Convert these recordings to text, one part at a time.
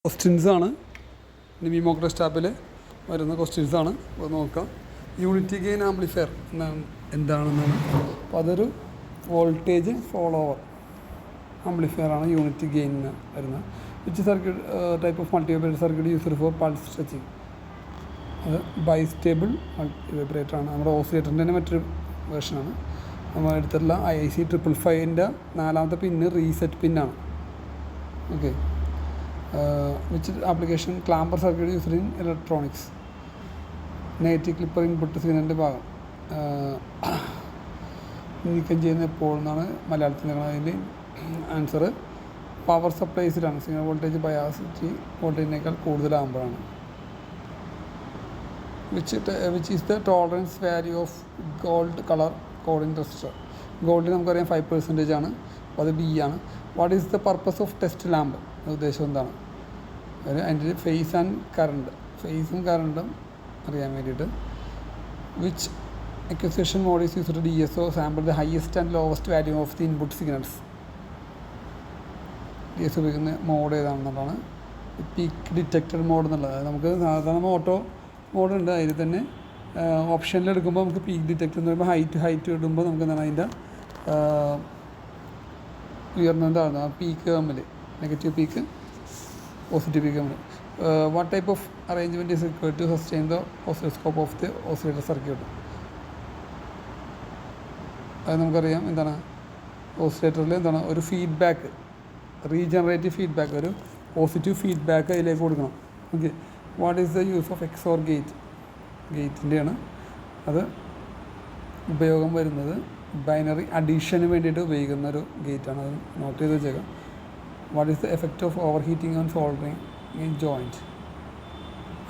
ക്വസ്റ്റ്യൻസാണ് നിമി mock test ആപ്പിൽ വരുന്ന ക്വസ്റ്റ്യൻസാണ്. അപ്പോൾ നോക്കാം. യൂണിറ്റി ഗെയിൻ ആംപ്ലിഫയർ എന്താണെന്നാണ്. അപ്പോൾ അതൊരു വോൾട്ടേജ് ഫോളോവർ ആംപ്ലിഫയറാണ് യൂണിറ്റി ഗെയിനിന് വരുന്നത്. Which circuit type of multivibrator circuit used for pulse stretching. അത് ബൈസ്റ്റേബിൾ മൾട്ടിവൈബ്രേറ്ററാണ്. നമ്മുടെ ഓസിലേറ്ററിൻ്റെ തന്നെ മറ്റൊരു വേർഷനാണ്. നമ്മൾ എടുത്തിട്ടുള്ള IC 555ൻ്റെ 4ാമത്തെ പിന്ന് റീസെറ്റ് പിന്നാണ്. Okay. Which application clamper circuit used in electronics. Negative clipper input സിഗ്നലിൻ്റെ ഭാഗം നീക്കം ചെയ്യുന്ന എപ്പോഴെന്നാണ് മലയാളത്തിൽ അതിൻ്റെ ആൻസർ. പവർ സപ്ലൈസിലാണ്. സിഗ്നൽ വോൾട്ടേജ് ബയാസിറ്റി വോൾട്ടേജിനേക്കാൾ കൂടുതലാകുമ്പോഴാണ്. Which is the tolerance value of gold colour coding resistor. ഗോൾഡിൽ നമുക്കറിയാം 5% ആണ്. അപ്പോൾ അത് B ആണ്. What is the purpose of test lamp. ഉദ്ദേശം എന്താണ്? അതിൻ്റെ ഫേസ് ആൻഡ് കറണ്ട്, ഫേസും കറണ്ടും അറിയാൻ വേണ്ടിയിട്ട്. Which acquisition mode is used DSO sample the highest and lowest value of the input signals. DSO ഉപയോഗിക്കുന്ന മോഡ് ഏതാണെന്നുള്ളതാണ്. പീക്ക് ഡിറ്റക്റ്റഡ് മോഡ് എന്നുള്ളത്. നമുക്ക് സാധാരണ ഓട്ടോ മോഡുണ്ട്. അതിൽ തന്നെ ഓപ്ഷനിൽ എടുക്കുമ്പോൾ നമുക്ക് പീക്ക് ഡിറ്റക്റ്റർ എന്ന് പറയുമ്പോൾ ഹൈറ്റ് ഇടുമ്പോൾ നമുക്ക് എന്താണ് അതിൻ്റെ ഉയർന്നതാണ് പീക്ക് തമ്മിൽ നെഗറ്റീവ് പീക്ക് പോസിറ്റീവ് പീക്ക് തമ്മിൽ. What type of arrangement is required to sustain the oscilloscope of the oscillator circuit. അത് നമുക്കറിയാം എന്താണ് ഓസിലേറ്ററിൽ എന്താണ് ഒരു ഫീഡ്ബാക്ക്, റീജനറേറ്റീവ് ഫീഡ്ബാക്ക്, ഒരു പോസിറ്റീവ് ഫീഡ്ബാക്ക് അതിലേക്ക് കൊടുക്കണം. Okay. What is the use of XOR gate. ഗേറ്റിൻ്റെയാണ് അത് ഉപയോഗം വരുന്നത്. ബൈനറി അഡീഷന് വേണ്ടിയിട്ട് ഉപയോഗിക്കുന്ന ഒരു ഗേറ്റാണ്. അത് നോട്ട് ചെയ്ത് വെച്ചേക്കാം. What is the effect of overheating and soldering in joint.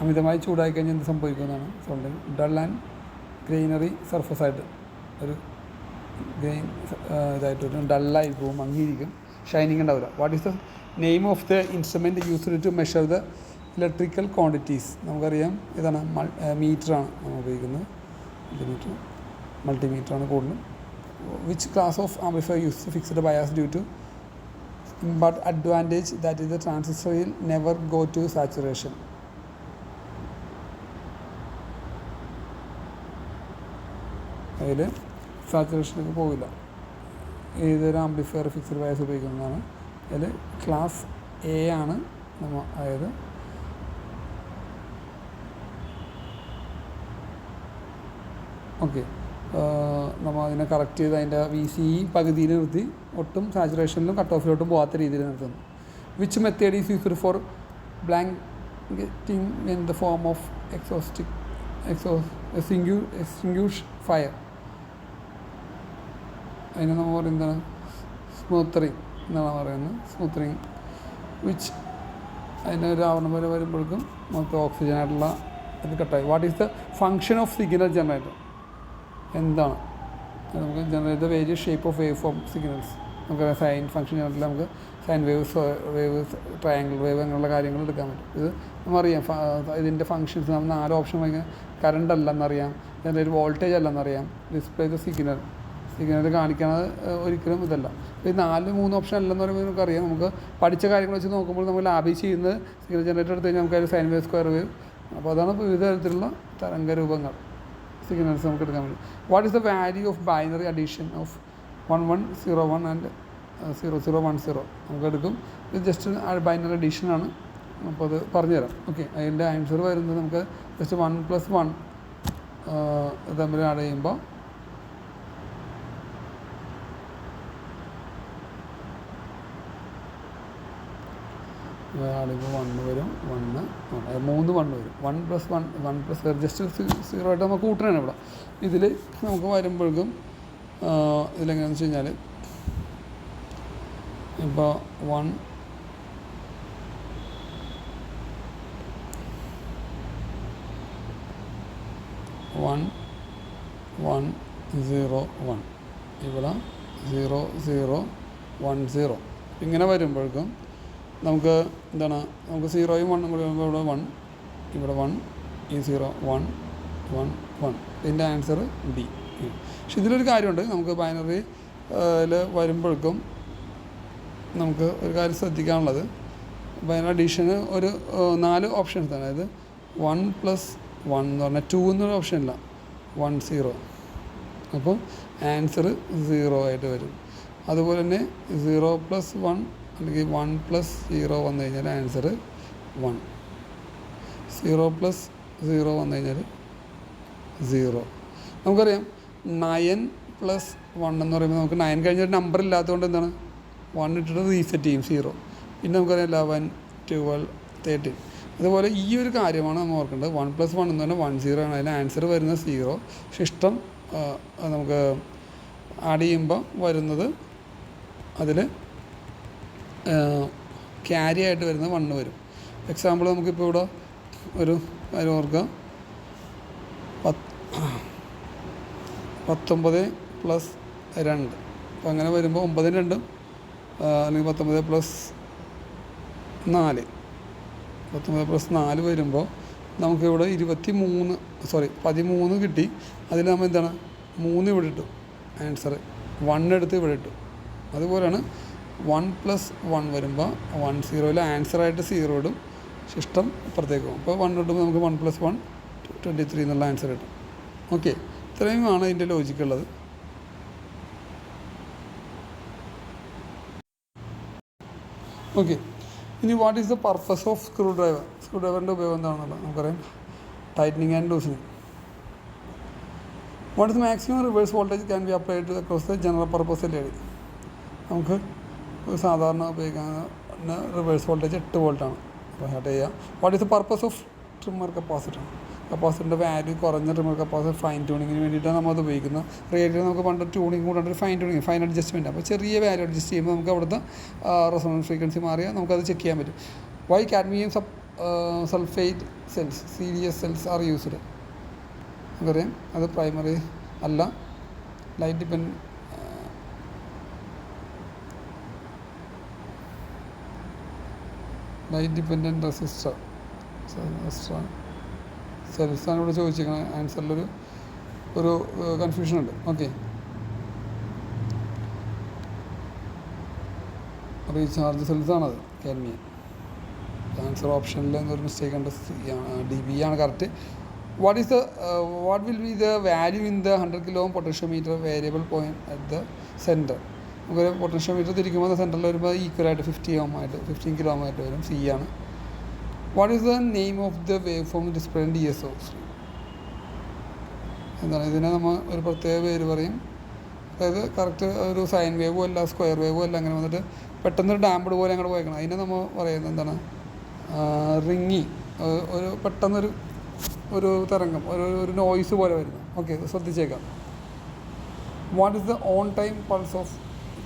അമിതമായി ചൂടായി കഴിഞ്ഞാൽ എന്ത് സംഭവിക്കുന്നതാണ് soldering. Dull and grainy surface ആയിട്ട് ഒരു ഗ്രെയിൻ ഇതായിട്ട് വരും. ഡള്ളായി പോകും, മങ്ങിയിരിക്കും, ഷൈനിങ് ഉണ്ടാവില്ല. What is the name of the instrument used to measure the electrical quantities. നമുക്കറിയാം ഇതാണ് മീറ്ററാണ് നമ്മൾ ഉപയോഗിക്കുന്നത്. മൾട്ടിമീറ്ററാണ് കൂടുതലും. Which class of amplifier use fixed bias due to but advantage that is the transistor will never go to saturation. അതിൽ സാച്ചുറേഷനിലേക്ക് പോകില്ല. ഏതൊരു ആംപ്ലിഫയർ ഫിക്സ്ഡ് ബയാസ് ഉപയോഗിക്കുന്നതാണ്. അതിൽ ക്ലാസ് A ആണ് നമ്മൾ, അതായത് ഓക്കെ. നമ്മൾ അതിനെ കറക്റ്റ് ചെയ്ത് അതിൻ്റെ VCE പകുതിയിൽ നിർത്തി ഒട്ടും സാച്ചുറേഷനിലും കട്ട് ഓഫിലോട്ടും പോകാത്ത രീതിയിൽ നിർത്തുന്നു. Which method is used for blanketing in the form of extinguish fire. അതിന് നമ്മൾ പറയുന്നതാണ് സ്മൂത്തറിങ് എന്നാണ് പറയുന്നത്. സ്മൂത്തറിങ്. വിച്ച് അതിന് ഒരു ആവരണം വരെ വരുമ്പോഴേക്കും മൊത്തം ഓക്സിജനായിട്ടുള്ള ഇത് കട്ടായി. What is the function of signal generator. എന്താണ് നമുക്ക് generate various shape of wave form signals. നമുക്ക് സൈൻ ഫംഗ്ഷൻ ജനറേറ്ററിൽ നമുക്ക് സൈൻ വേവ്സ് ട്രയാങ്കിൾ വേവ് അങ്ങനെയുള്ള കാര്യങ്ങൾ എടുക്കാൻ പറ്റും. ഇത് നമുക്കറിയാം ഇതിൻ്റെ ഫങ്ഷൻസ്. നമ്മൾ 4 ഓപ്ഷൻ വാങ്ങിയാൽ കറണ്ട് അല്ലെന്നറിയാം, ജനറേറ്റ് വോൾട്ടേജ് അല്ലെന്നറിയാം, ഡിസ്പ്ലേ ദ സിഗ്നൽ കാണിക്കണത് ഒരിക്കലും ഇതല്ല. ഈ 3 ഓപ്ഷൻ അല്ലെന്ന് പറയുമ്പോൾ നമുക്കറിയാം. നമുക്ക് പഠിച്ച കാര്യങ്ങൾ വെച്ച് നോക്കുമ്പോൾ നമ്മൾ ലാഭി ചെയ്യുന്നത് സിഗ്നൽ ജനറേറ്റർ എടുത്ത് കഴിഞ്ഞാൽ നമുക്ക് അതിൽ സൈൻ വേവ്, സ്ക്വയർ വേവ്, അപ്പോൾ അതാണ് വിവിധ തരത്തിലുള്ള തരംഗരൂപങ്ങൾ സിഗ്നൽസ് നമുക്ക് എടുക്കാൻ പറ്റും. What is the value of binary addition of 1101 and 0010. നമുക്ക് എടുക്കും. ഇത് ജസ്റ്റ് ബൈനറി അഡീഷനാണ്. അപ്പോൾ അത് പറഞ്ഞുതരാം. ഓക്കെ. അതിൻ്റെ ആൻസർ വരുന്നത് നമുക്ക് ജസ്റ്റ് 1+1 തമ്മിൽ ആഡ് ചെയ്യുമ്പോൾ ആണെങ്കിൽ 1 വരും, 3 1 വരും. 1+1 ജസ്റ്റ് 0 ആയിട്ട് നമുക്ക് കൂട്ടണതാണ് ഇവിടെ. ഇതിൽ നമുക്ക് വരുമ്പോഴേക്കും ഇതിലെങ്ങനെയാണെന്ന് വെച്ച് കഴിഞ്ഞാൽ ഇപ്പോൾ 1 1 1 0 1 ഇവിടെ 0 0 1 0 ഇങ്ങനെ വരുമ്പോഴേക്കും നമുക്ക് എന്താണ്, നമുക്ക് 0യും 1 കൂടി വരുമ്പോൾ ഇവിടെ 1, ഇവിടെ 1, ഈ 0 1 1 1. ഇതിൻ്റെ ആൻസർ D. പക്ഷെ ഇതിലൊരു കാര്യമുണ്ട്. നമുക്ക് ബൈനറി വരുമ്പോഴേക്കും നമുക്ക് ഒരു കാര്യം ശ്രദ്ധിക്കാനുള്ളത്, അപ്പോൾ അഡീഷന് ഒരു 4 ഓപ്ഷൻസ്, അതായത് 1 + 1 എന്ന് പറഞ്ഞാൽ 2 എന്നൊരു ഓപ്ഷൻ ഇല്ല, 1 0. അപ്പോൾ ആൻസർ 0 ആയിട്ട് വരും. അതുപോലെ തന്നെ 0 + 1 അല്ലെങ്കിൽ 1 + 0 വന്നു കഴിഞ്ഞാൽ ആൻസർ 1. 0 + 0 വന്നു കഴിഞ്ഞാൽ 0. നമുക്കറിയാം 9 + 1 എന്ന് പറയുമ്പോൾ നമുക്ക് 9 കഴിഞ്ഞൊരു നമ്പർ ഇല്ലാത്തതുകൊണ്ട് എന്താണ് 1 ഇട്ടിട്ട് റീസെറ്റ് ചെയ്യും 0. പിന്നെ നമുക്കറിയാം 11, 12, 13. അതുപോലെ ഈ ഒരു കാര്യമാണ് നമ്മൾ ഓർക്കേണ്ടത്. 1 + 1 എന്ന് പറഞ്ഞാൽ 10 ആണ്. അതിന് ആൻസർ വരുന്നത് 0. ശിഷ്ടം നമുക്ക് ആഡ് ചെയ്യുമ്പോൾ വരുന്നത് അതിൽ ക്യാരി ആയിട്ട് വരുന്നത് 1 വരും. എക്സാമ്പിൾ നമുക്കിപ്പോൾ ഇവിടെ ഒരു കാര്യം ഓർക്കാം, 19 + 2. അപ്പോൾ അങ്ങനെ വരുമ്പോൾ 9 2 അല്ലെങ്കിൽ 19 + 4, 19 + 4 വരുമ്പോൾ നമുക്കിവിടെ 13 കിട്ടി. അതിൽ നമ്മൾ എന്താണ് 3 ഇവിടെ ഇട്ടു, ആൻസർ 1 എടുത്ത് ഇവിടെ ഇട്ടു. അതുപോലെയാണ് 1 + 1 വരുമ്പോൾ 10 ആൻസറായിട്ട് 0 ഇടും, ശിഷ്ടം ഇപ്പുറത്തേക്ക് പോകും. അപ്പോൾ 1 ഇടുമ്പോൾ നമുക്ക് 1 + 1 23 എന്നുള്ള ആൻസർ കിട്ടും. ഓക്കെ, ഇത്രയുമാണ് ഇതിൻ്റെ ലോജിക്കുള്ളത്. ഓക്കെ, ഇനി what is the purpose of screw driver? Screw ഡ്രൈവറിൻ്റെ ഉപയോഗം എന്താണെന്നുള്ളത് നമുക്കറിയാം. Tightening and loosening. What is maximum reverse voltage can be applied to across the general purpose LED? നമുക്ക് സാധാരണ ഉപയോഗിക്കുന്ന റിവേഴ്സ് വോൾട്ടേജ് 8 വോൾട്ടാണ്. അപ്പോൾ സ്റ്റാർട്ട് ചെയ്യുക. What is the purpose of trimmer capacitor? കപ്പാസിറ്ററിൻ്റെ വാല്യൂ കുറഞ്ഞ ട്രിമ്മർ കപ്പാസിറ്റർ ഫൈൻ ട്യൂണിങ്ങിന് വേണ്ടിയിട്ടാണ് നമ്മളത് ഉപയോഗിക്കുന്നത്. റേഡിയോ നമുക്ക് പണ്ട് ട്യൂണിങ് കൂടാണ്ട് ഫൈൻ അഡ്ജസ്റ്റ്മെൻറ്റ്. അപ്പോൾ ചെറിയ വാല്യൂ അഡ്ജസ്റ്റ് ചെയ്യുമ്പോൾ നമുക്ക് അവിടുത്തെ റെസൊണൻസ് ഫ്രീക്വൻസി മാറിയാൽ നമുക്കത് ചെക്ക് ചെയ്യാൻ പറ്റും. Why cadmium sulphate cells CdS cells are used? നമുക്കറിയാം അത് പ്രൈമറി അല്ല, ലൈറ്റ് ഡിപ്പെൻഡൻറ്റ് റെസിസ്റ്റർ സെൽസാണ് ഇവിടെ ചോദിച്ചിരിക്കുന്നത്. ആൻസറിലൊരു കൺഫ്യൂഷൻ ഉണ്ട്. ഓക്കെ, റീചാർജ് സെൽസാണത്, കാഡ്മിയം. ആൻസർ ഓപ്ഷനിൽ എന്നൊരു മിസ്റ്റേക്ക് ഉണ്ട്, DB ആണ് correct. What will be the value in the 100 kilo ohm potentiometer variable point at the centre? നമുക്ക് പൊട്ടൻഷ്യോമീറ്റർ തിരിക്കുമ്പോൾ സെൻറ്ററിൽ വരുമ്പോൾ ഈക്വലായിട്ട് 15 kilo ohm ആയിട്ട് വരും. C ആണ്. What is the name of the wave form display in DSO? എന്താണ് ഇതിനെ നമ്മൾ ഒരു പ്രത്യേക പേര് പറയും. അതായത് കറക്റ്റ് ഒരു സൈൻ വേവും അല്ല, സ്ക്വയർ വേവും അല്ല, അങ്ങനെ വന്നിട്ട് പെട്ടെന്നൊരു ഡാംപ്ഡ് പോലെ അങ്ങോട്ട് പോയേക്കണം. അതിനെ നമ്മൾ പറയുന്നത് എന്താണ്? റിങ്ങി, ഒരു പെട്ടെന്നൊരു തരംഗം, ഒരു നോയ്സ് പോലെ വരുന്നു. ഓക്കെ, ശ്രദ്ധിച്ചേക്കാം. What is the on time pulse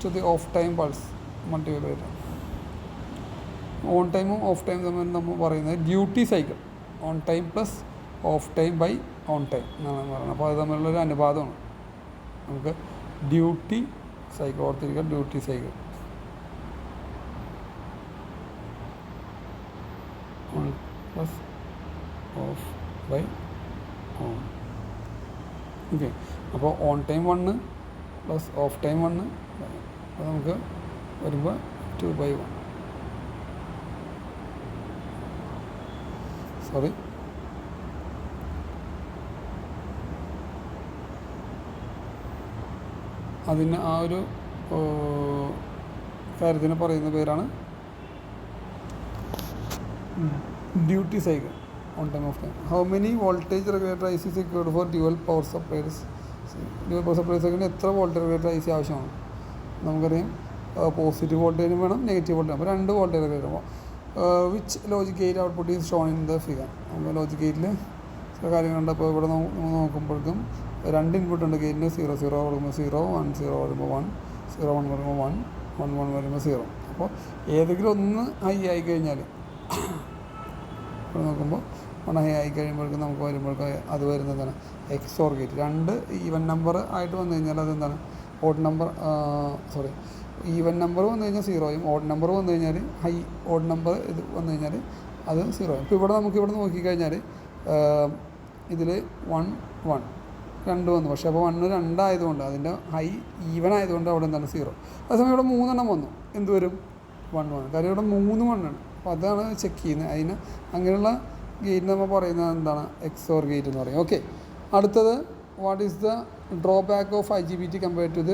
to the off time pulse multiply? On ടൈമും ഓഫ് ടൈം തമ്മിൽ നമ്മൾ പറയുന്നത് duty cycle. On time plus off time by on time എന്നാണ് പറയുന്നത്. അപ്പോൾ അത് തമ്മിലുള്ളൊരു അനുപാതമാണ്. നമുക്ക് ഡ്യൂട്ടി സൈക്കിൾ ഓർത്തിരിക്കുക, duty cycle on plus off by on. Okay, അപ്പോൾ on time 1 plus off time 1, അപ്പോൾ നമുക്ക് വരുമ്പോൾ 2/1. സോറി, അതിന് ആ ഒരു കാര്യത്തിന് പറയുന്ന പേരാണ് duty cycle, on time off time. How many voltage regulator IC is equipped for dual power supplies? Dual power സപ്ലൈസിന് എത്ര വോൾട്ടേജ് റെഗുലേറ്റർ IC ആവശ്യമാണ്? നമുക്കറിയാം പോസിറ്റീവ് വോൾട്ടേജും വേണം, നെഗറ്റീവ് വോൾട്ടേജ്. അപ്പോൾ 2 voltage regulator. Which logic gate output is shown in the figure? നമുക്ക് logic ഗേറ്റിൽ ചില കാര്യങ്ങളുണ്ട്. അപ്പോൾ ഇവിടെ നോക്കുമ്പോഴേക്കും 2 ഇൻപുട്ട് ഉണ്ട്. ഗേറ്റിന് 0 0 കൊടുക്കുമ്പോൾ 0, 1 0 വരുമ്പോൾ 1, 0 1 വരുമ്പോൾ 1, 1 1 വരുമ്പോൾ 0. അപ്പോൾ ഏതെങ്കിലും ഒന്ന് ഹൈ ആയി കഴിഞ്ഞാൽ ഇവിടെ നോക്കുമ്പോൾ 1 ഹൈ ആയി കഴിയുമ്പോഴേക്കും നമുക്ക് അത് വരുന്നതാണ് XOR ഗേറ്റ്. 2 ഈവൻ നമ്പർ ആയിട്ട് വന്നു കഴിഞ്ഞാൽ അതെന്താണ്? ഓഡ് നമ്പർ, ഈവൻ നമ്പർ വന്നു കഴിഞ്ഞാൽ 0യും, ഓഡ് നമ്പർ വന്നു കഴിഞ്ഞാൽ ഓഡ് നമ്പർ ഇത് വന്നു കഴിഞ്ഞാൽ അത് 0യും. ഇപ്പോൾ ഇവിടെ നോക്കിക്കഴിഞ്ഞാൽ ഇതിൽ 1 1 2 വന്നു. പക്ഷേ അപ്പോൾ 1 2 ആയതുകൊണ്ട് അതിൻ്റെ ഹൈ ഈവൻ ആയതുകൊണ്ട് അവിടെ എന്താണ് 0. അതേസമയം ഇവിടെ 3 വന്നു, എന്ത് വരും? 1 1. കാര്യം ഇവിടെ 3 1 ആണ്. അപ്പോൾ അതാണ് ചെക്ക് ചെയ്യുന്നത്. അങ്ങനെയുള്ള ഗേറ്റ് നമ്മൾ പറയുന്നത് എന്താണ്, XOR ഗേറ്റ് എന്ന് പറയും. ഓക്കെ, അടുത്തത് what is the drawback of IGBT compared to the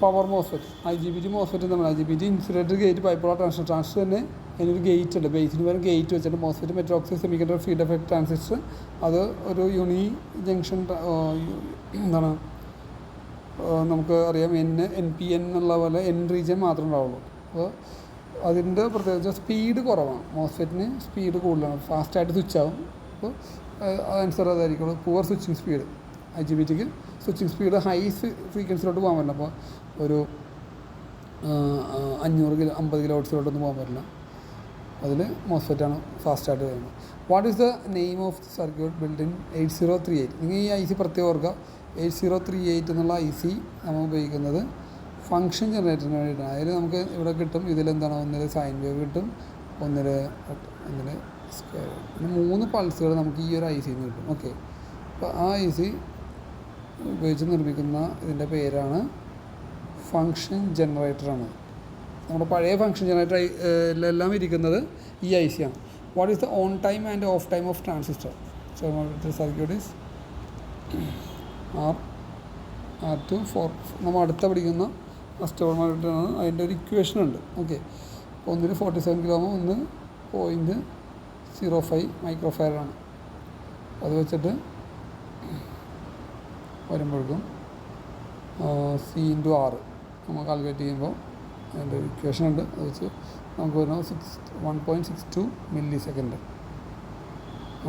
power MOSFET. IGBT MOSFET എന്ന് പറഞ്ഞാൽ IGBT insulated gate bipolar transistor തന്നെ അതിനൊരു ഗേറ്റ് ഉണ്ട്, ബേസിന് പകരം ഗേറ്റ് വെച്ചിട്ട് MOSFET metal oxide semiconductor feed effect transistor. അത് ഒരു യൂണി ജംഗ്ഷൻ എന്താണ് നമുക്ക് അറിയാം, NPN എന്നുള്ള പോലെ N റീജിയൻ മാത്രമേ ഉണ്ടാവുള്ളൂ. അപ്പോൾ അതിൻ്റെ പ്രത്യേകിച്ച് സ്പീഡ് കുറവാണ്, മോസ്ഫെറ്റിന് സ്പീഡ് കൂടുതലാണ്, ഫാസ്റ്റായിട്ട് സ്വിച്ച് ആവും. അപ്പോൾ ആൻസർ അതായിരിക്കുള്ളൂ, പുവർ സ്വിച്ചിങ് സ്പീഡ്. IGBTക്ക് സ്വിച്ചിങ് സ്പീഡ് ഹൈ ഫ്രീക്വൻസിയിലോട്ട് പോകാൻ പറ്റില്ല. അപ്പോൾ ഒരു 50 കിലോഹെർട്സിലോട്ടൊന്നും പോകാൻ പറ്റില്ല. അതിൽ മോസ്ഫെറ്റാണ് ഫാസ്റ്റായിട്ട് വരുന്നത്. What is the name of the circuit build in 8038? നിങ്ങൾ ഈ IC പ്രത്യേകം ഓർക്കുക. 8038 എന്നുള്ള IC നമ്മൾ ഉപയോഗിക്കുന്നത് ഫങ്ഷൻ ജനറേറ്ററിന് വേണ്ടിയിട്ടാണ്. അതിൽ നമുക്ക് ഇവിടെ കിട്ടും, ഇതിലെന്താണ്, ഒന്നിൽ സൈൻ വേവ് കിട്ടും, ഒന്നിൽ സ്ക്വയർ, പിന്നെ 3 പൾസുകൾ നമുക്ക് ഈ ഒരു ICന്ന് കിട്ടും. ഓക്കെ, അപ്പോൾ ആ IC ഉപയോഗിച്ച് നിർമ്മിക്കുന്ന ഇതിൻ്റെ പേരാണ് ഫങ്ഷൻ ജനറേറ്ററാണ്. നമ്മുടെ പഴയ ഫങ്ഷൻ ജനറേറ്ററിലെല്ലാം ഇരിക്കുന്നത് ഈ IC ആണ്. What is the on time and of time of transistor? Circuit is R2 4. നമ്മൾ അടുത്ത പഠിക്കുന്ന അസ്റ്റോമായിട്ടാണ്, അതിൻ്റെ ഒരു ഇക്വേഷൻ ഉണ്ട്. ഓക്കെ, അപ്പോൾ ഒന്നിന് 47 കിലോ ഓം, ഒന്ന് 0.05 മൈക്രോ ഫാരഡാണ്. അത് വെച്ചിട്ട് വരുമ്പോഴേക്കും C/R നമ്മൾ കാൽക്കുലേറ്റ് ചെയ്യുമ്പോൾ അതിൻ്റെ ഒരു ഇക്വേഷൻ ഉണ്ട്. അത് വെച്ച് നമുക്ക് വരുന്നത് 1.62 മില്ലി സെക്കൻഡ്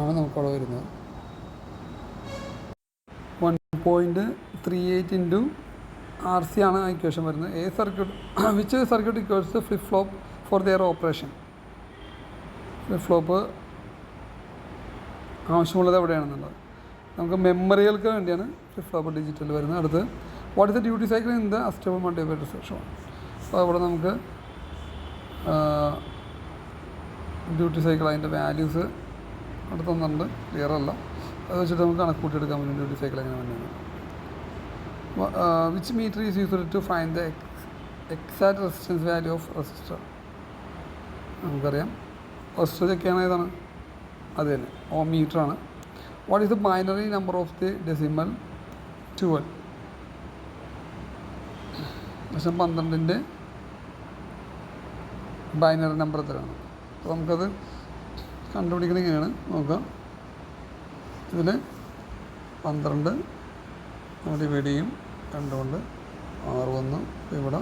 ആണ് നമുക്കവിടെ വരുന്നത്. 1.38 ഇൻറ്റു RC ആണ് ആ ഇക്വേഷൻ വരുന്നത്. Which circuit equations flip flop for their operation? Flip flop ആവശ്യമുള്ളത് എവിടെയാണെന്നുള്ളത് നമുക്ക് മെമ്മറികൾക്ക് വേണ്ടിയാണ് ഫ്ലിപ്പ് ഫ്ലോപ്പ് ഡിജിറ്റൽ വരുന്നത്. അടുത്ത് what is the duty cycle in the astable multiply section? അപ്പോൾ അവിടെ നമുക്ക് ഡ്യൂട്ടി സൈക്കിൾ അതിൻ്റെ വാല്യൂസ് അവിടെ തന്നിട്ടുണ്ട്, ക്ലിയർ അല്ല. അത് വെച്ചിട്ട് നമുക്ക് കണക്ക് കൂട്ടിയെടുക്കാൻ പറ്റും ഡ്യൂട്ടി സൈക്കിൾ എങ്ങനെ വേണ്ടത്. Which meter is used to find the exact resistance value of resistor? നമുക്കറിയാം, റെസിസ്റ്റർ ചെക്ക് ചെയ്യണ ഏതാണ്, അത് തന്നെ ഓം മീറ്ററാണ്. What is the binary number of the decimal 12? 12ൻ്റെ ബൈനറി നമ്പർ എത്രയാണ്? അപ്പോൾ നമുക്കത് കണ്ടുപിടിക്കുന്നത് ഇങ്ങനെയാണ്, നോക്കാം. ഇതിൽ 12 നമ്മൾ ഡിവൈഡ് ചെയ്യും 2 കൊണ്ട്, 6 വന്നു. ഇവിടെ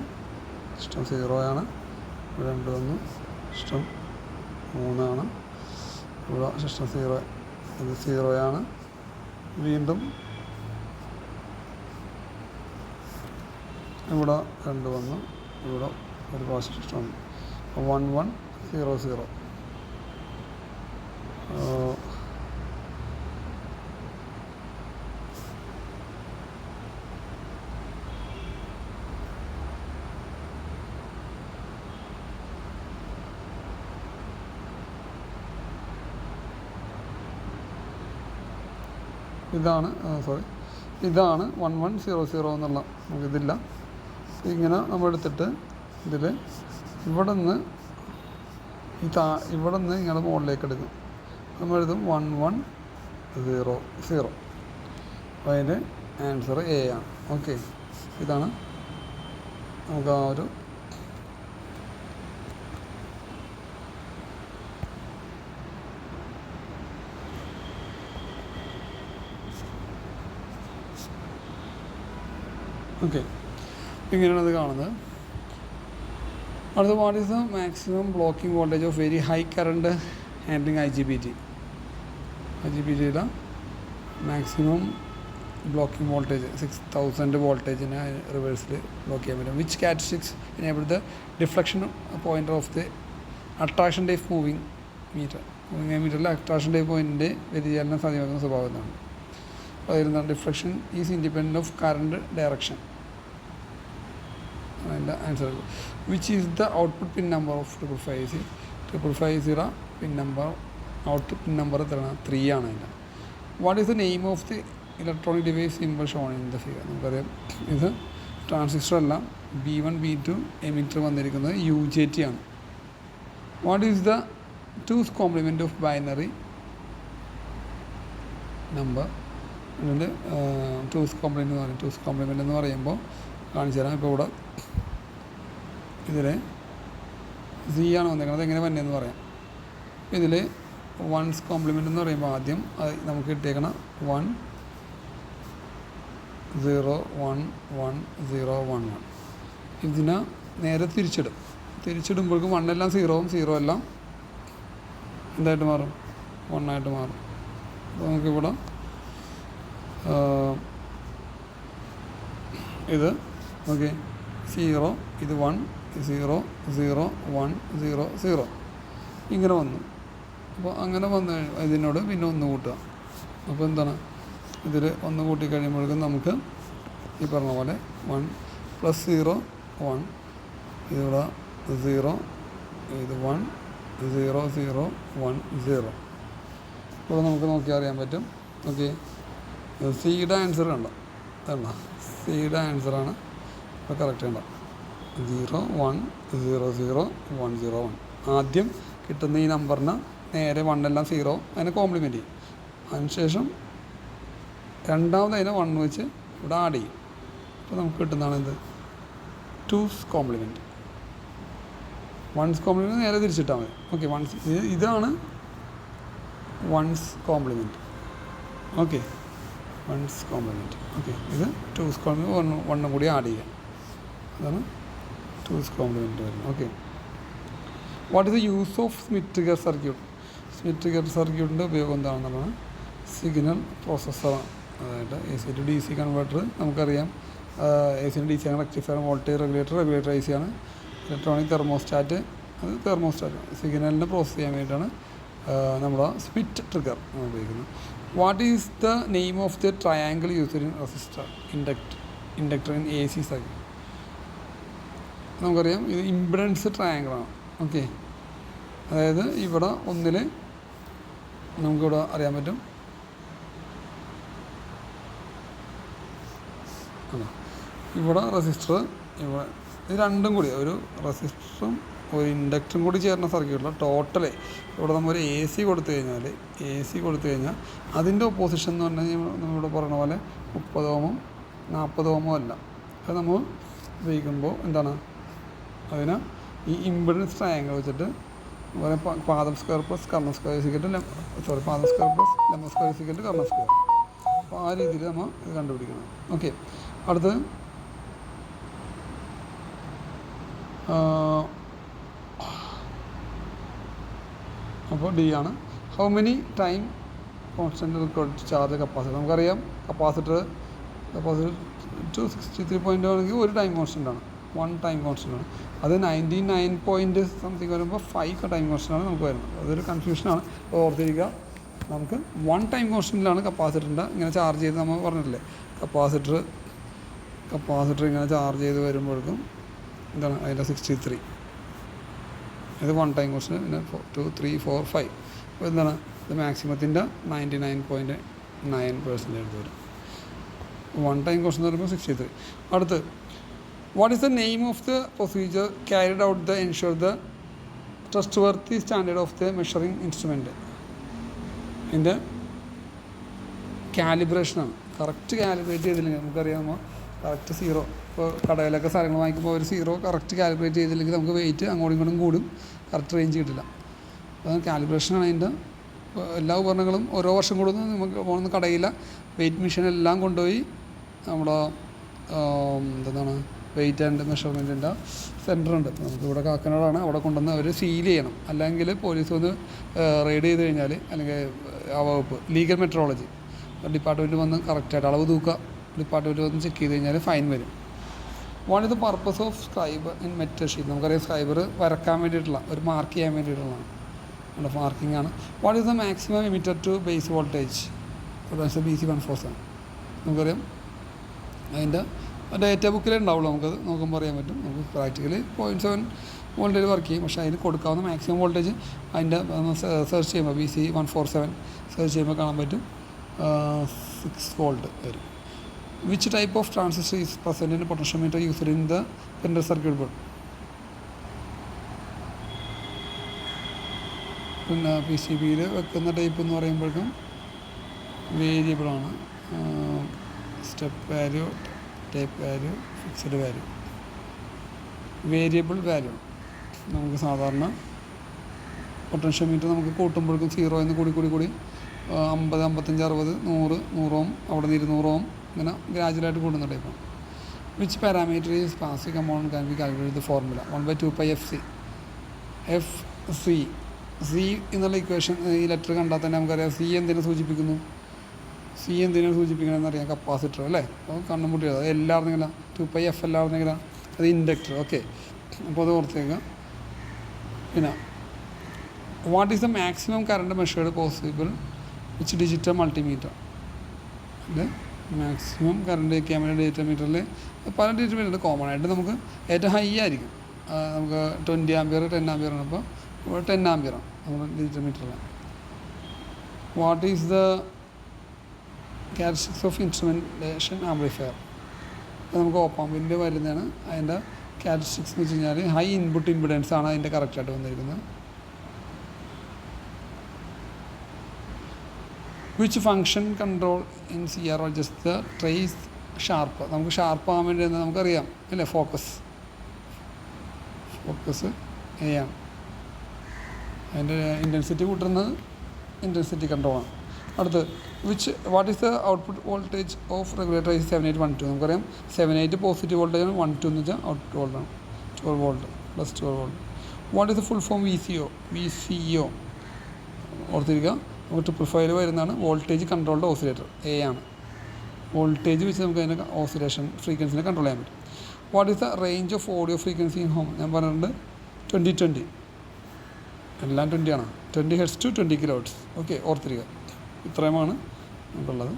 സിസ്റ്റം 0 ആണ്, ഇവിടെ 2 വന്നു, സിസ്റ്റം 3 ആണ്, ഇവിടെ സിസ്റ്റം 0, ഇത് 0 ആണ്. വീണ്ടും ഇവിടെ 2 വന്നു, ഇവിടെ ഒരു പ്രാവശ്യം സിസ്റ്റം വന്നു. 1 1 0 0. ഇതാണ് 1 1 0 0 എന്നുള്ള നമുക്കിതില്ല. ഇങ്ങനെ നമ്മളെടുത്തിട്ട് ഇതിൽ ഇവിടെ നിന്ന് ഇങ്ങനെ മുകളിലേക്ക് എടുക്കും. നമ്മളെഴുതും 1 1 0 0. അപ്പോൾ അതിൻ്റെ ആൻസർ A ആണ്. ഓക്കെ, ഇതാണ് നമുക്ക് ആ ഒരു ഓക്കെ, ഇങ്ങനെയാണ് അത് കാണുന്നത്. അടുത്ത what is the maximum blocking voltage of very high current handling IGBTയുടെ മാക്സിമം ബ്ലോക്കിംഗ് വോൾട്ടേജ് 6000 വോൾട്ടേജിന് റിവേഴ്സിൽ ബ്ലോക്ക് ചെയ്യാൻ പറ്റും. Which characteristics enable the deflection pointer of the attraction type moving മീറ്ററിൽ അട്രാക്ഷൻ ടൈപ്പ് പോയിൻറ്റിൻ്റെ വ്യതിചലനം സാധ്യമാക്കുന്ന സ്വഭാവം എന്നാണ്. അപ്പോൾ അതിലെന്താണ്, deflection is independent of current direction. അതിൻ്റെ answer. Which is the output pin number of 555 pin number, output pin number എത്രയാണ്? 3 ആണ് അതിൻ്റെ. What is the name of the electronic device simple shown in the figure? നമുക്കറിയാം, ഇത് transistor അല്ല, B1 B2 emitter വന്നിരിക്കുന്നത് UJT ആണ്. What is the two's compliment of binary number? അതുകൊണ്ട് two's compliment എന്ന് പറയും. ടൂസ് കോംപ്ലിമെൻ്റ് എന്ന് പറയുമ്പോൾ കാണിച്ചു തരാം. ഇപ്പോൾ ഇവിടെ ഇതിൽ സി ആണ് വന്നിരിക്കുന്നത്. എങ്ങനെ വന്നതെന്ന് പറയാം. ഇതിൽ വൺസ് കോംപ്ലിമെൻ്റ് എന്ന് പറയുമ്പോൾ ആദ്യം നമുക്ക് കിട്ടിയേക്കണം 1 0 1 1 0 1 1. ഇതിനെ നേരെ തിരിച്ചിടുമ്പോഴേക്കും 1 എല്ലാം 0 0 എല്ലാം എന്തായിട്ട് മാറും? 1 ആയിട്ട് മാറും. അപ്പോൾ നമുക്കിവിടെ ഇത് ഓക്കെ 0 ഇത് 1 0 0 1 0 0 ഇങ്ങനെ വന്നു. അപ്പോൾ അങ്ങനെ വന്നു ഇതിനോട് പിന്നെ 1 കൂട്ടുക. അപ്പോൾ എന്താണ് ഇതിൽ 1 കൂട്ടി കഴിയുമ്പോഴേക്കും നമുക്ക് ഈ പറഞ്ഞ പോലെ 1 + 0 1 ഇതിവിടെ 0 ഇത് 1 0 0 1 0. ഇപ്പോൾ നമുക്ക് നോക്കിയാൽ അറിയാൻ പറ്റും. ഓക്കെ സിയുടെ ആൻസർ കണ്ടോ? കണ്ടോ സിയുടെ ആൻസറാണ് ഇപ്പോൾ കറക്റ്റ് കണ്ടോ? 0 1 0 0 1 0 1. ആദ്യം കിട്ടുന്ന ഈ നമ്പറിന് നേരെ 1 എല്ലാം 0 അതിനെ കോംപ്ലിമെൻറ്റ് ചെയ്യും. അതിനുശേഷം രണ്ടാമത് അതിനെ 1 വെച്ച് ഇവിടെ ആഡ് ചെയ്യും. അപ്പോൾ നമുക്ക് കിട്ടുന്നതാണ് എന്ത്? Two's compliment. വൺസ് കോംപ്ലിമെൻറ്റ് നേരെ തിരിച്ചിട്ടാൽ മതി. ഓക്കെ ഇതാണ് one's complement. Okay one's complement. Okay ഇത് ടൂസ് കോംപ്ലിമെൻറ്റ് 1 കൂടി ആഡ് ചെയ്യുക. അതാണ് ടൂസ് കോംപ്ലിമെൻറ്റ് വരുന്നത്. Okay what is the use of Schmitt trigger circuit? Schmitt trigger സർക്യൂട്ടിൻ്റെ ഉപയോഗം എന്താണെന്നുള്ളതാണ് സിഗ്നൽ പ്രോസസ്സറാണ്. അതായത് AC to DC കൺവേർട്ടർ നമുക്കറിയാം. AC to DC ആണ് റെക്ടിഫയർ, വോൾട്ടേജ് റെഗുലേറ്റർ AC ആണ്. ഇലക്ട്രോണിക് തെർമോസ്റ്റാറ്റ് അത് തെർമോസ്റ്റാറ്റ് സിഗ്നലിനെ പ്രോസസ്സ് ചെയ്യാൻ വേണ്ടിയിട്ടാണ് നമ്മൾ സ്മിത്ത് ട്രിഗർ ഉപയോഗിക്കുന്നത്. What is the name of the triangle used in resistor inductor in AC circuit? നമുക്കറിയാം ഇത് ഇംപിഡൻസ് ട്രയാങ്കിളാണ്. ഓക്കെ അതായത് ഇവിടെ ഒന്നിൽ നമുക്കിവിടെ അറിയാൻ പറ്റും ഇവിടെ റെസിസ്റ്റർ ഇവിടെ ഇത് രണ്ടും കൂടി ഒരു റെസിസ്റ്ററും ഒരു ഇൻഡക്ടറും കൂടി ചേർന്ന സർക്യൂട്ടിൽ ടോട്ടലേ ഇവിടെ നമ്മൾ ഒരു AC കൊടുത്തു കഴിഞ്ഞാൽ അതിൻ്റെ ഓപ്പോസിഷൻ എന്ന് പറഞ്ഞാൽ നമ്മളിവിടെ പറയുന്ന പോലെ 30 ഓമും 40 ഓമും അല്ല. അത് നമ്മൾ ഉപയോഗിക്കുമ്പോൾ എന്താണ് അതിന് ഈ ഇംപിഡൻസ് ട്രയാങ്കിൾ വെച്ചിട്ട് പാദം സ്ക്വയർ പ്ലസ് കർണ സ്ക്വയർ സോറി പാദം സ്ക്വയർ പ്ലസ് ലംബ സ്ക്വയർ സിക്കറ്റ് കർണ സ്ക്വയർ. അപ്പോൾ ആ രീതിയിൽ നമ്മൾ ഇത് കണ്ടുപിടിക്കണം. ഓക്കെ അടുത്ത് അപ്പോൾ D ആണ്. How many time constant required charge capacitor? നമുക്കറിയാം കപ്പാസിറ്റർ 263 ആണെങ്കിൽ ഒരു ടൈം കോൺസ്റ്റൻ്റ് ആണ്, 1 ടൈം കോൺസ്റ്റൻ്റ് ആണ്. അത് 99 പോയിൻറ്റ് സംതിങ് വരുമ്പോൾ 5 ടൈം കോൺസ്റ്റൻ്റ് ആണ് നമുക്ക് വരുന്നത്. അതൊരു കൺഫ്യൂഷനാണ്. അപ്പോൾ ഓർത്തിരിക്കുക, നമുക്ക് 1 ടൈം കോൺസ്റ്റൻ്റിലാണ് കപ്പാസിറ്ററിൻ്റെ ഇങ്ങനെ ചാർജ് ചെയ്ത് നമ്മൾ പറഞ്ഞിട്ടില്ലേ കപ്പാസിറ്റർ ഇങ്ങനെ ചാർജ് ചെയ്ത് വരുമ്പോഴേക്കും എന്താണ് അതിൻ്റെ 63 ഇത് 1 ടൈം കോൺസ്റ്റൻ്റ്. പിന്നെ 2 3 4 5 അപ്പോൾ എന്താണ് ഇത് മാക്സിമത്തിൻ്റെ 99.9% എടുത്ത് വരും. 1 ടൈം കോൺസ്റ്റൻ്റ് എന്ന് പറയുമ്പോൾ 63. അടുത്ത് what is the name of the procedure carried out the ensure the trust worthy standard of the measuring instrument? ഇതിൻ്റെ കാലിബ്രേഷനാണ്. കറക്റ്റ് കാലിബ്രേറ്റ് ചെയ്തില്ലെങ്കിൽ നമുക്കറിയാമോ കറക്റ്റ് 0 ഇപ്പോൾ കടയിലൊക്കെ സാധനങ്ങൾ വാങ്ങിക്കുമ്പോൾ ഒരു 0 കറക്റ്റ് കാലിബ്രേറ്റ് ചെയ്തില്ലെങ്കിൽ നമുക്ക് വെയിറ്റ് അങ്ങോട്ടും ഇങ്ങോട്ടും കൂടും, കറക്റ്റ് റേഞ്ച് കിട്ടില്ല. അപ്പോൾ കാലിബ്രേഷനാണ് അതിൻ്റെ. എല്ലാ ഉപകരണങ്ങളും ഓരോ വർഷം കൂടുന്നു നമുക്ക് പോകുന്ന കടയില്ല വെയിറ്റ് മെഷീൻ എല്ലാം കൊണ്ടുപോയി നമ്മുടെ എന്താണ് വെയിറ്റ് ആൻഡ് മെഷർമെൻറ്റിൻ്റെ സെൻറ്ററുണ്ട്. നമുക്കിവിടെ കാക്കനാടാണ്. അവിടെ കൊണ്ടുവന്ന് അവർ സീൽ ചെയ്യണം. അല്ലെങ്കിൽ പോലീസ് വന്ന് റെയ്ഡ് ചെയ്ത് കഴിഞ്ഞാൽ അല്ലെങ്കിൽ ആ വകുപ്പ് ലീഗൽ മെട്രോളജി ഡിപ്പാർട്ട്മെൻറ്റ് വന്ന് കറക്റ്റായിട്ട് അളവ് തൂക്കുക ഡിപ്പാർട്ട്മെൻറ്റ് വന്ന് ചെക്ക് ചെയ്ത് കഴിഞ്ഞാൽ ഫൈൻ വരും. What is the purpose of scriber in metal sheet? നമുക്കറിയാം സ്ക്രൈബർ വരക്കാൻ വേണ്ടിയിട്ടുള്ള ഒരു മാർക്ക് ചെയ്യാൻ വേണ്ടിയിട്ടുള്ളതാണ്. അവിടെ മാർക്കിംഗ് ആണ്. What is the maximum emitter to base voltage? BC 147 നമുക്കറിയാം. അതിൻ്റെ ഡേറ്റ ബുക്കിലേ ഉണ്ടാവുള്ളൂ, നമുക്കത് നോക്കുമ്പോൾ അറിയാൻ പറ്റും. നമുക്ക് പ്രാക്ടിക്കലി 0.7 വോൾട്ടേജ് വർക്ക് ചെയ്യും. പക്ഷേ അതിന് കൊടുക്കാവുന്ന മാക്സിമം വോൾട്ടേജ് അതിൻ്റെ സെർച്ച് ചെയ്യുമ്പോൾ BC 147 സെർച്ച് ചെയ്യുമ്പോൾ കാണാൻ പറ്റും 6 വോൾട്ട് വരും. Which type of transistor is present in potentiometer used in the printed circuit board? പിന്നെ പി സി ബിയിൽ വെക്കുന്ന ടൈപ്പ് എന്ന് പറയുമ്പോഴേക്കും വേരിയബിളാണ്. Step value, type value, fixed value. Variable value നമുക്ക് സാധാരണ പൊട്ടൻഷ്യോമീറ്റർ നമുക്ക് കൂട്ടുമ്പോഴേക്കും 0 എന്ന് കൂടി 50, 55, 60, 100, 100 ഓം, അവിടെ നിന്ന് 200 ഓം, ഇങ്ങനെ ഗ്രാജുവലായിട്ട് കൂടുന്ന ടൈപ്പാണ്. Which parameter is passive component can be calculate the formula 1/2πfc. C എന്നുള്ള ഇക്വേഷൻ ഈ ലെറ്റർ കണ്ടാൽ തന്നെ നമുക്കറിയാം സി എന്തിനെ സൂചിപ്പിക്കുന്നു. സി എന്തിനാണ് സൂചിപ്പിക്കണമെന്ന് അറിയാം, കപ്പാസിറ്റർ അല്ലേ. അപ്പോൾ കണ്ണും മുട്ടി അത് എല്ലാവർന്നെങ്കില 2πf എല്ലാവർന്നെങ്കില അത് ഇൻഡക്ടർ. ഓക്കെ, അപ്പോൾ അത് ഓർത്തേക്കാം. പിന്നെ what is the maximum current measured possible which digital multimeter? ഇത് മാക്സിമം കറണ്ട് ക്യാമറ ഡേറ്റ മീറ്ററിൽ പല ഡേറ്റ മീറ്ററിൽ കോമൺ ആയിട്ട് നമുക്ക് ഏറ്റവും ഹൈ ആയിരിക്കും. നമുക്ക് 20 ആംപിയർ 10 ആംപിയർ ആണ്. അപ്പോൾ 10 ആംപിയറാണ് നമ്മുടെ ഡിജിറ്റൽ മീറ്ററിൽ. What is the characteristics of instrumentation amplifier? അത് നമുക്ക് ഓപ്പാമ്പിൻ്റെ വരുന്നതാണ്. അതിൻ്റെ ക്യാരക്ടറിസ്റ്റിക്സ് എന്ന് വെച്ച് കഴിഞ്ഞാൽ ഹൈ ഇൻപുട്ട് ഇമ്പിഡൻസ് ആണ് അതിൻ്റെ കറക്റ്റായിട്ട് വന്നിരിക്കുന്നത്. Which function control in CR just the trace sharp? നമുക്ക് ഷാർപ്പ് ആകാൻ വേണ്ടി നമുക്കറിയാം അല്ലേ, ഫോക്കസ് A ആണ്. അതിൻ്റെ ഇൻറ്റൻസിറ്റി കൂട്ടുന്നത് ഇൻറ്റൻസിറ്റി കൺട്രോളാണ്. അടുത്ത് what is the output voltage of regulator is 7812? നമുക്കറിയാം 78 പോസിറ്റീവ് വോൾട്ടേജാണ്, 12 എന്ന് വെച്ചാൽ ഔട്ട്പുട്ട് വോൾട്ടാണ്. 12 volt plus 12 volt. What is the full form VCO? ഓർത്തിരിക്കുക, നമുക്ക് ട്രിപ്പിൾ ഫൈവ് വരുന്നതാണ് വോൾട്ടേജ് കൺട്രോൾഡ് ഓസിലേറ്റർ. A ആണ്. വോൾട്ടേജ് വെച്ച് നമുക്ക് അതിൻ്റെ ഓസിലേഷൻ ഫ്രീക്വൻസിനെ കൺട്രോൾ ചെയ്യാൻ പറ്റും. What is the range of audio frequency in home? ഞാൻ പറഞ്ഞിട്ടുണ്ട് 20-20, എല്ലാം 20 ആണ്. 20 Hz to 20 kHz. ഓക്കെ, ഓർത്തിരിക്കുക. ഇത്രയുമാണ് നമുക്കുള്ളത്.